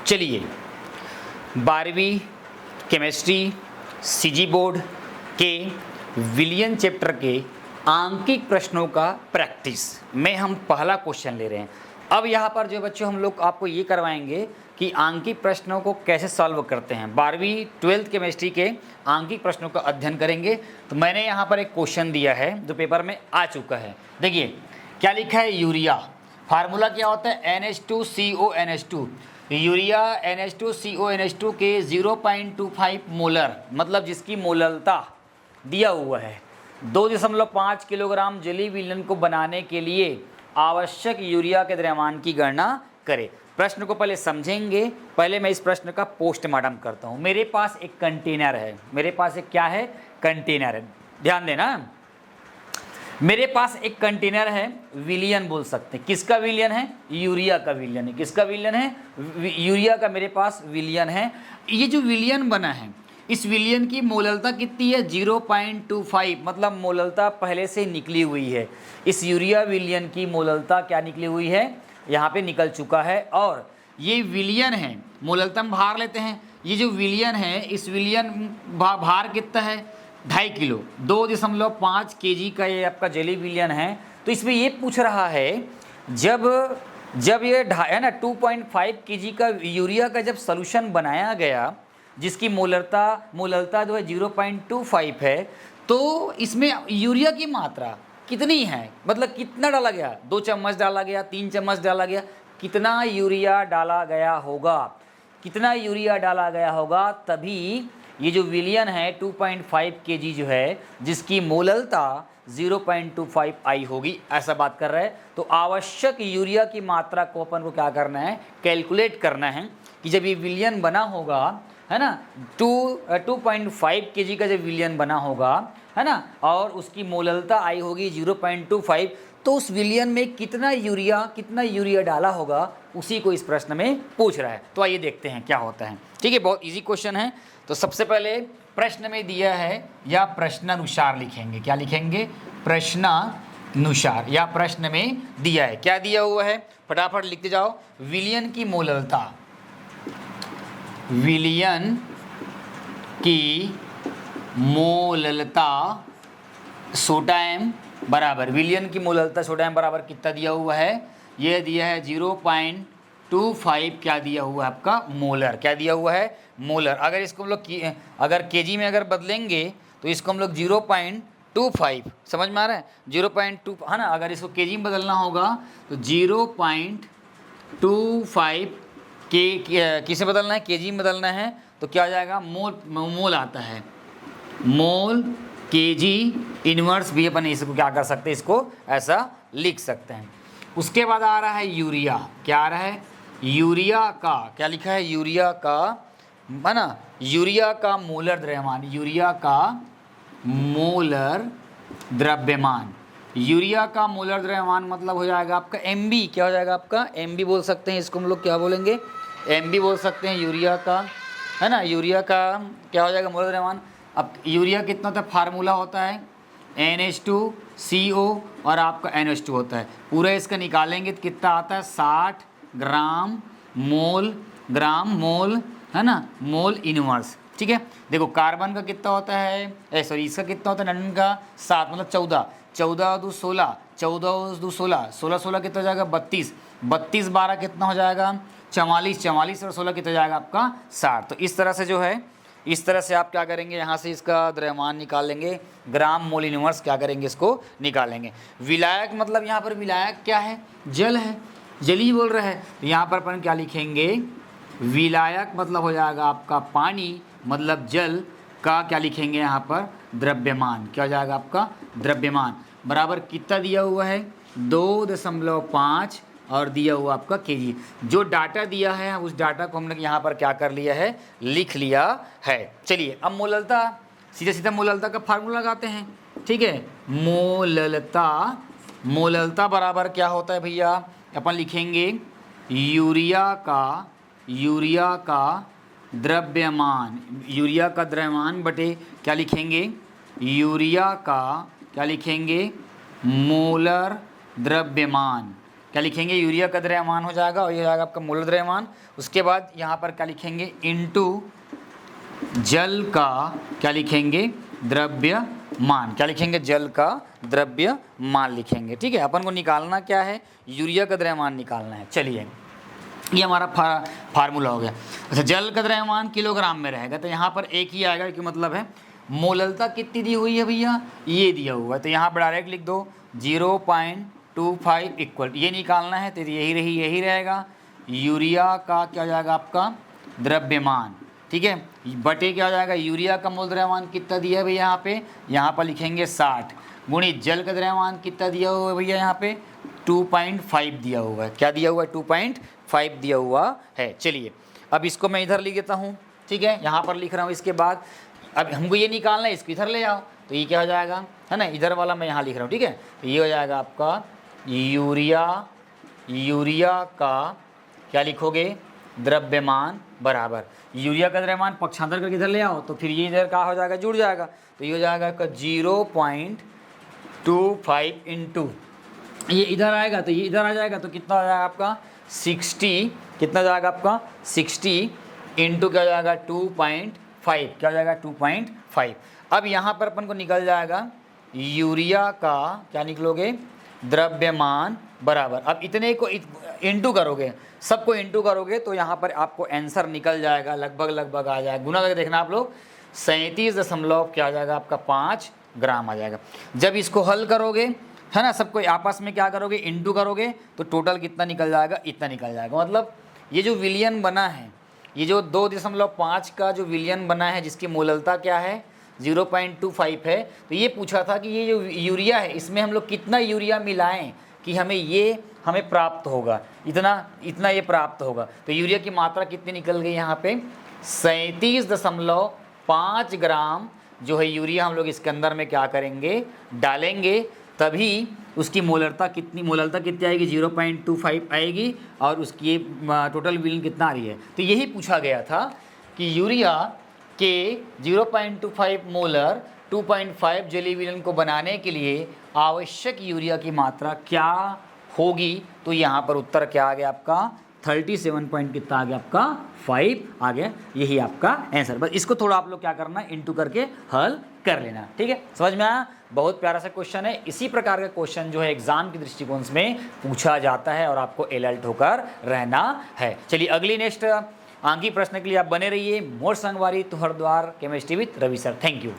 चलिए 12वीं chemistry CG board के विलियन चैप्टर के आंकिक प्रश्नों का प्रैक्टिस में हम पहला क्वेश्चन ले रहे हैं। अब यहाँ पर जो बच्चों हम लोग आपको ये करवाएंगे कि आंकिक प्रश्नों को कैसे सॉल्व करते हैं। 12वीं 12th केमिस्ट्री के आंकिक प्रश्नों का अध्ययन करेंगे। तो मैंने यहाँ पर एक क्वेश्चन दिया है जो पेपर में आ चुका है। देखिए क्या लिखा है, यूरिया फार्मूला क्या होता है, NH2CONH2। यूरिया NH2CONH2 के 0.25 मोलर, मतलब जिसकी मोललता दिया हुआ है 2.5 किलोग्राम जलीय विलयन को बनाने के लिए आवश्यक यूरिया के द्रव्यमान की गणना करें। प्रश्न को पहले समझेंगे, पहले मैं इस प्रश्न का पोस्टमार्टम करता हूँ। मेरे पास एक कंटेनर है, मेरे पास एक क्या है, कंटेनर है। ध्यान देना, मेरे पास एक कंटेनर है, विलियन बोल सकते हैं। किसका विलियन है, यूरिया का विलियन है। किसका विलियन है, यूरिया का मेरे पास विलियन है। ये जो विलियन बना है, इस विलियन की मोललता कितनी है, 0.25, मतलब मोललता पहले से निकली हुई है। इस यूरिया विलियन की मोललता क्या निकली हुई है, यहाँ पे निकल चुका है। और ये विलियन है, मोललता हम भार लेते हैं। ये जो विलियन है, इस विलियन भार कितना है, 2.5 किलो, 2.5 kg का ये आपका जलीय विलयन है। तो इसमें ये पूछ रहा है, जब ये है ना 2.5 kg का यूरिया का जब सॉल्यूशन बनाया गया, जिसकी मोललता जो है 0.25 है, तो इसमें यूरिया की मात्रा कितनी है, मतलब कितना डाला गया, 2 चम्मच डाला गया, 3 चम्मच डाला गया, कितना यूरिया डाला गया होगा, कितना यूरिया डाला गया होगा, तभी ये जो विलियन है 2.5 kg जो है, जिसकी मोललता 0.25 आई होगी, ऐसा बात कर रहा है। तो आवश्यक यूरिया की मात्रा को अपन को क्या करना है, कैलकुलेट करना है कि जब ये विलियन बना होगा, है ना, 2.5 kg का जब विलियन बना होगा, है ना, और उसकी मोललता आई होगी 0.25, तो उस विलियन में कितना यूरिया डाला होगा, उसी को इस प्रश्न में पूछ रहा है। तो आइए देखते हैं क्या होता है। ठीक है, बहुत इजी क्वेश्चन है। तो सबसे पहले प्रश्न में दिया है, या प्रश्नानुसार लिखेंगे। क्या लिखेंगे, प्रश्नानुसार, या प्रश्न में दिया है। क्या दिया हुआ है, फटाफट लिखते जाओ। विलियन की मोललता, विलियन की मोललता सोडियम बराबर, विलियन की मोललता सोडियम बराबर कितना दिया हुआ है, यह दिया है 0.25, क्या दिया हुआ है आपका, मोलर। क्या दिया हुआ है, मोलर। अगर इसको हम लोग अगर केजी में अगर बदलेंगे तो इसको हम लोग 0.25, समझ में आ रहा है, 0.2, है ना। अगर इसको केजी में बदलना होगा तो 0.25 के किसे बदलना है, केजी में बदलना है, तो क्या हो जाएगा, मोल आता है, मोल केजी इनवर्स भी अपन इसको क्या कर सकते हैं, इसको ऐसा लिख सकते हैं। उसके बाद आ रहा है यूरिया। क्या आ रहा है, यूरिया का, क्या लिखा है, यूरिया का, है ना, यूरिया का मोलर द्रव्यमान, यूरिया का मोलर द्रव्यमान, यूरिया का मोलर द्रव्यमान मतलब हो जाएगा आपका एमबी। क्या हो जाएगा आपका, एमबी बोल सकते हैं इसको हम लोग, क्या बोलेंगे, एमबी बोल सकते हैं यूरिया का, है ना। यूरिया का क्या हो जाएगा, मोलर द्रव्यमान। अब यूरिया कितना होता है, फार्मूला होता है NH2CO और आपका NH2 होता है। पूरा इसका निकालेंगे तो कितना आता है, 60 ग्राम मोल, है ना, मोल इनवर्स। ठीक है, देखो कार्बन का कितना होता है, इसका कितना होता है, नाइट्रोजन का 7, मतलब 14, 14 2 16, 14 2 16, 16 16 कितना हो जाएगा, 32, 32 12 कितना हो जाएगा, 44, 44 और 16 कितना हो जाएगा आपका, 60। तो इस तरह से जो है, इस तरह से आप क्या करेंगे, यहाँ से इसका द्रव्यमान निकाल लेंगे, ग्राम मोल इनवर्स क्या करेंगे, इसको निकालेंगे। विलायक मतलब यहाँ पर विलायक क्या है, जल है, जली बोल रहा है। तो यहाँ पर अपन क्या लिखेंगे, विलायक मतलब हो जाएगा आपका पानी, मतलब जल का क्या लिखेंगे यहाँ पर, द्रव्यमान। क्या हो जाएगा आपका, द्रव्यमान बराबर कितना दिया हुआ है, 2.5 और दिया हुआ आपका केजी। जो डाटा दिया है उस डाटा को हमने यहाँ पर क्या कर लिया है, लिख लिया है। चलिए अब मोललता, सीधा मोललता का फार्मूला लगाते हैं। ठीक है, मोललता बराबर क्या होता है भैया, अपन लिखेंगे यूरिया का द्रव्यमान, यूरिया का द्रव्यमान बटे क्या लिखेंगे, यूरिया का क्या लिखेंगे, मोलर द्रव्यमान। क्या लिखेंगे, यूरिया का द्रव्यमान हो जाएगा और ये हो जाएगा आपका मोलर द्रव्यमान। उसके बाद यहाँ पर क्या लिखेंगे, इनटू जल का क्या लिखेंगे, द्रव्यमान। क्या लिखेंगे, जल का द्रव्यमान लिखेंगे। ठीक है, अपन को निकालना क्या है, यूरिया का द्रव्यमान निकालना है। चलिए ये हमारा फार्मूला हो गया। अच्छा, जल का द्रव्यमान किलोग्राम में रहेगा तो यहाँ पर एक ही आएगा, कि मतलब है मोललता कितनी दी हुई है भैया, ये दिया हुआ है, तो यहाँ पर डायरेक्ट लिख दो 0.25 इक्वल, ये निकालना है तो यही रहेगा यूरिया का क्या हो जाएगा आपका द्रव्यमान। ठीक है, बटे क्या हो जाएगा, यूरिया का मोल द्रव्यमान कितना दिया है भैया यहाँ पर लिखेंगे 60, गुणित जल का द्रव्यमान कितना दिया हुआ है भैया यहाँ पे 2.5 दिया हुआ है। क्या दिया हुआ है, 2.5 दिया हुआ है। चलिए अब इसको मैं इधर लिख देता हूँ। ठीक है, यहाँ पर लिख रहा हूँ। इसके बाद अब हमको ये निकालना है, इसको इधर ले आओ, तो ये क्या हो जाएगा, है ना, इधर वाला मैं यहाँ लिख रहा हूँ। ठीक है, तो ये हो जाएगा आपका यूरिया का क्या लिखोगे, द्रव्यमान बराबर यूरिया का द्रव्यमान पक्षांतर करके इधर ले आओ, तो फिर ये इधर क्या हो जाएगा, जुड़ जाएगा, तो ये हो जाएगा आपका 0.25 इंटू ये इधर आएगा तो ये इधर आ जाएगा, तो कितना हो जाएगा आपका 60, कितना जाएगा आपका 60 इंटू क्या हो जाएगा 2.5, क्या हो जाएगा 2.5। अब यहाँ पर अपन को निकल जाएगा यूरिया का क्या निकलोगे, द्रव्यमान बराबर, अब इतने को इंटू करोगे, सबको इंटू करोगे तो यहाँ पर आपको आंसर निकल जाएगा, लगभग आ जाएगा, गुना करके देखना आप लोग, 37 क्या आ जाएगा आपका 5 ग्राम आ जाएगा। जब इसको हल करोगे, है ना, सबको आपस में क्या करोगे, इंटू करोगे, तो टोटल कितना निकल जाएगा, इतना निकल जाएगा। मतलब ये जो विलियन बना है, ये जो 2.5 का जो विलियन बना है, जिसकी मोललता क्या है 0.25 है, तो ये पूछा था कि ये जो यूरिया है इसमें हम लोग कितना यूरिया मिलाएं कि हमें प्राप्त होगा, इतना ये प्राप्त होगा। तो यूरिया की मात्रा कितनी निकल गई यहाँ पे 37.5 ग्राम जो है यूरिया हम लोग इसके अंदर में क्या करेंगे, डालेंगे, तभी उसकी मोललता कितनी आएगी 0.25 आएगी, और उसकी टोटल विलियन कितना आ रही है। तो यही पूछा गया था कि यूरिया के 0.25 मोलर 2.5 जेली विलियन को बनाने के लिए आवश्यक यूरिया की मात्रा क्या होगी। तो यहाँ पर उत्तर क्या आ गया आपका 37 पॉइंट कितना आ गया आपका 5 आ गया, यही आपका आंसर। बस इसको थोड़ा आप लोग क्या करना, इंटू करके हल कर लेना। ठीक है, समझ में आया, बहुत प्यारा सा क्वेश्चन है। इसी प्रकार का क्वेश्चन जो है एग्जाम के दृष्टिकोण में पूछा जाता है और आपको अलर्ट होकर रहना है। चलिए अगली नेक्स्ट आंकी प्रश्न के लिए आप बने रहिए। मोर संगवारी तुहर द्वार chemistry with Ravi sir. Thank you.